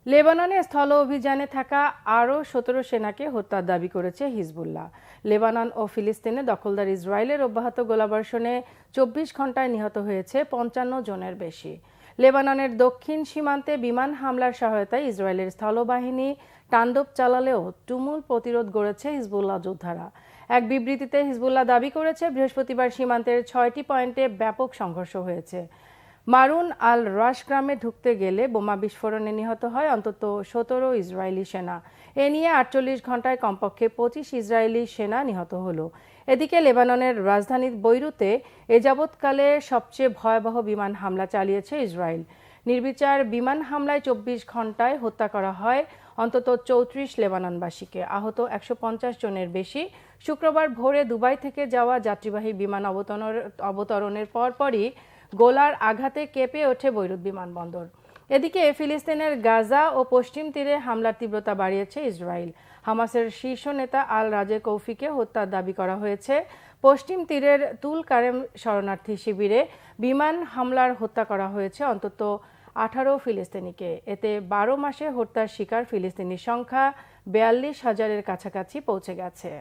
লেবাননে স্থল অভিযানে থাকা আরও ১৭ সেনাকে হত্যার দাবি করেছে হিজবুল্লাহ। লেবানন ও ফিলিস্তিনে দখলদার ইসরায়েলের অব্যাহত গোলাবর্ষণে ২৪ ঘণ্টায় নিহত হয়েছে ৫৫ জনের বেশি। লেবাননের দক্ষিণ সীমান্তে বিমান হামলার সহায়তায় ইসরায়েলের স্থলবাহিনী তাণ্ডব চালালেও তুমুল প্রতিরোধ গড়েছে হিজবুল্লাহ যোদ্ধারা। এক বিবৃতিতে হিজবুল্লাহ দাবি করেছে, বৃহস্পতিবার সীমান্তের ৬টি পয়েন্টে ব্যাপক সংঘর্ষ হয়েছে। মারুন আল রাশ গ্রামে ঢুকতে গেলে বোমা বিস্ফোরণে নিহত হয় অন্তত ১৭ ইসরায়েলি সেনা। এ নিয়ে ৪৮ ঘণ্টায় কমপক্ষে ২৫ ইসরায়েলি সেনা নিহত হলো। এদিকে লেবাননের রাজধানী বৈরুতে এ যাবৎকালে সবচেয়ে ভয়াবহ বিমান হামলা চালিয়েছে ইসরায়েল। নির্বিচার বিমান হামলায় ২৪ ঘণ্টায় হত্যা করা হয় অন্তত ৩৪ লেবাননবাসীকে। আহত ১৫০ জনের বেশি। শুক্রবার ভোরে দুবাই থেকে যাওয়া যাত্রীবাহী বিমান অবতরণের পরপরই গোলার আঘাতে কেঁপে ওঠে বৈরুত বিমানবন্দর। এদিকে ফিলিস্তিনের গাজা ও পশ্চিম তীরে হামলার তীব্রতা বাড়িয়েছে ইসরায়েল। হামাসের শীর্ষ নেতা আল রাজে কৌফিকে হত্যার দাবি করা হয়েছে। পশ্চিম তীরের তুল কারেম শরণার্থী শিবিরে বিমান হামলার হত্যা করা হয়েছে অন্তত ১৮ ফিলিস্তিনিকে। এতে ১২ মাসে হত্যার শিকার ফিলিস্তিনির সংখ্যা ৪২,০০০-এর কাছাকাছি পৌঁছে গেছে।